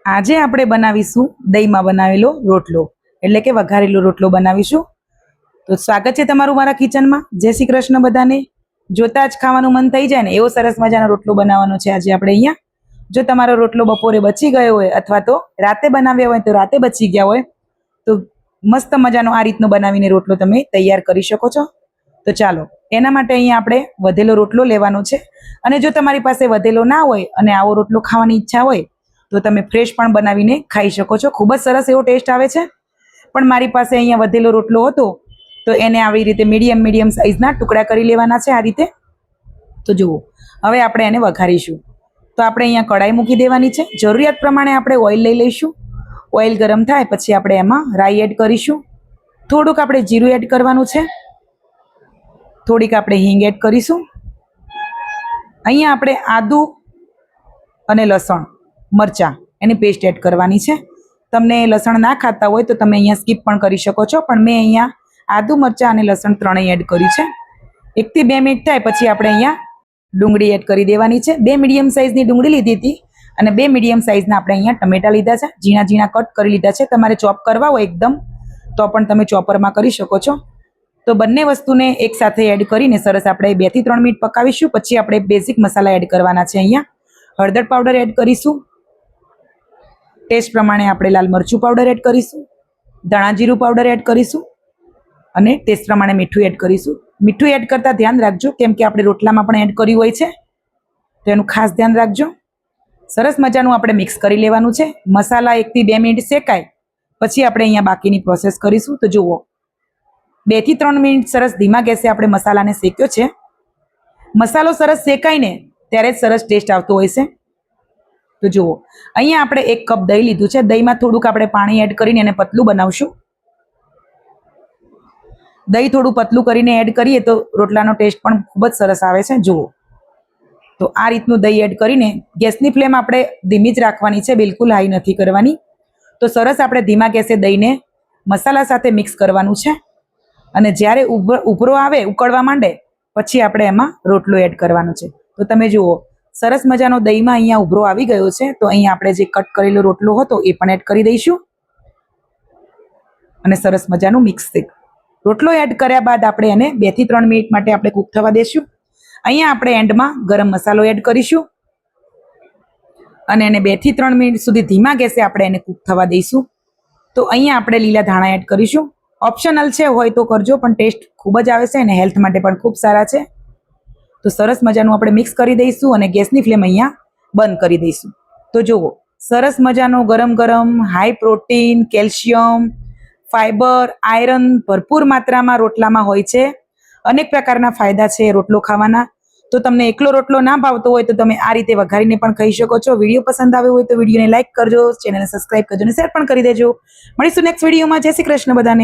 આજે આપણે બનાવીશું દહીંમાં બનાવેલો રોટલો, એટલે કે વઘારેલો રોટલો બનાવીશું। તો સ્વાગત છે તમારું મારા કિચનમાં। જય શ્રી કૃષ્ણ બધાને। જોતા જ ખાવાનું મન થઈ જાય ને એવો સરસ મજાનો રોટલો બનાવવાનો છે આજે આપણે અહીંયા। જો તમારો રોટલો બપોરે બચી ગયો હોય અથવા તો રાતે બનાવ્યો હોય તો રાતે બચી ગયા હોય તો મસ્ત મજાનો આ રીતનો બનાવીને રોટલો તમે તૈયાર કરી શકો છો। તો ચાલો એના માટે અહીંયા આપણે વધેલો રોટલો લેવાનો છે, અને જો તમારી પાસે વધેલો ના હોય અને આવો રોટલો ખાવાની ઈચ્છા હોય તો તમે ફ્રેશ પણ બનાવીને ખાઈ શકો છો। ખૂબ જ સરસ એવો ટેસ્ટ આવે છે। પણ મારી પાસે અહીંયા વધેલો રોટલો હતો તો એને આવી રીતે મીડિયમ સાઈઝના ટુકડા કરી લેવાના છે આ રીતે। તો જુઓ હવે આપણે એને વઘારીશું। તો આપણે અહીંયા કઢાઈ મૂકી દેવાની છે। જરૂરિયાત પ્રમાણે આપણે ઓઇલ લઈ લઈશું। ઓઇલ ગરમ થાય પછી આપણે એમાં રાઈ એડ કરીશું। થોડુંક આપણે જીરું એડ કરવાનું છે। થોડીક આપણે હિંગ એડ કરીશું। અહીંયા આપણે આદુ અને લસણ મરચાં એની પેસ્ટ એડ કરવાની છે। તમને લસણ ના ખાતા હોય તો તમે અહીંયા સ્કીપ પણ કરી શકો છો, પણ મેં અહીંયા આદુ મરચાં અને લસણ ત્રણેય એડ કર્યું છે। 1 થી 2 મિનિટ થાય પછી આપણે અહીંયા ડુંગળી એડ કરી દેવાની છે। 2 મીડિયમ સાઇઝની ડુંગળી લીધી હતી અને 2 મીડિયમ સાઇઝના આપણે અહીંયા ટમેટા લીધા છે, ઝીણા ઝીણા કટ કરી લીધા છે। તમારે ચોપ કરવા હોય એકદમ તો પણ તમે ચોપરમાં કરી શકો છો। તો બંને વસ્તુને એકસાથે એડ કરીને સરસ આપણે 2 થી 3 મિનિટ પકાવીશું। પછી આપણે બેઝિક મસાલા એડ કરવાના છે। અહીંયા હળદર પાવડર એડ કરીશું, ટેસ્ટ પ્રમાણે આપણે લાલ મરચું પાવડર એડ કરીશું, ધાણા જીરું પાવડર એડ કરીશું અને ટેસ્ટ પ્રમાણે મીઠું એડ કરીશું। મીઠું એડ કરતા ધ્યાન રાખજો, કેમ કે આપણે રોટલામાં પણ એડ કર્યું હોય છે, તો એનું ખાસ ધ્યાન રાખજો। સરસ મજાનું આપણે મિક્સ કરી લેવાનું છે। મસાલા 1 થી 2 મિનિટ શેકાય પછી આપણે અહીંયા બાકીની પ્રોસેસ કરીશું। તો જુઓ 2 થી 3 મિનિટ સરસ ધીમા ગેસે આપણે મસાલાને શેક્યો છે। મસાલો સરસ શેકાય ને ત્યારે જ સરસ ટેસ્ટ આવતો હોય છે। તો જુઓ અહીંયા આપણે 1 કપ દહીં લીધું છે। દહીંમાં થોડુંક આપણે પાણી એડ કરીને એને પતલું બનાવશું। દહીં થોડું પતલું કરીને એડ કરીએ તો રોટલાનો ટેસ્ટ પણ ખૂબ જ સરસ આવે છે। જુઓ તો આ રીતનું દહીં એડ કરીને ગેસની ફ્લેમ આપણે ધીમી જ રાખવાની છે, બિલકુલ હાઈ નથી કરવાની। તો સરસ આપણે ધીમા ગેસે દહીંને મસાલા સાથે મિક્સ કરવાનું છે, અને જ્યારે ઉભરો આવે ઉકળવા માંડે પછી આપણે એમાં રોટલો એડ કરવાનો છે। તો તમે જુઓ સરસ મજાનો દહીંમાં અહીંયા ઉભરો આવી ગયો છે। તો અહીંયા આપણે જે કટ કરેલો રોટલો હતો એ પણ એડ કરી દઈશું અને સરસ મજાનું મિક્સ થઈ રોટલો એડ કર્યા બાદ આપણે એને 2 થી 3 મિનિટ માટે આપણે કૂક થવા દઈશું। અહીંયા આપણે એન્ડમાં ગરમ મસાલો એડ કરીશું અને એને 2 થી 3 મિનિટ સુધી ધીમા ગેસે આપણે એને કૂક થવા દઈશું। તો અહીંયા આપણે લીલા ધાણા એડ કરીશું। ઓપ્શનલ છે, હોય તો કરજો, પણ ટેસ્ટ ખૂબ જ આવે છે અને હેલ્થ માટે પણ ખૂબ સારા છે। તો સરસ મજાનું આપણે મિક્સ કરી દઈશું અને ગેસની ફ્લેમ અહીંયા બંધ કરી દઈશું। તો જુઓ સરસ મજાનો ગરમ high protein, calcium, fibre, iron ભરપૂર માત્રામાં રોટલામાં હોય છે। અનેક પ્રકારના ફાયદા છે રોટલો ખાવાના। તો તમને એકલો રોટલો ના ભાવતો હોય તો તમે આ રીતે વઘારીને પણ ખાઈ શકો છો। વિડીયો પસંદ આવ્યો હોય તો વિડીયોને લાઈક કરજો, ચેનલને સબસ્ક્રાઈબ કરજો અને શેર પણ કરી દેજો। મળીશું નેક્સ્ટ વિડીયોમાં। જય શ્રી કૃષ્ણ બધાને।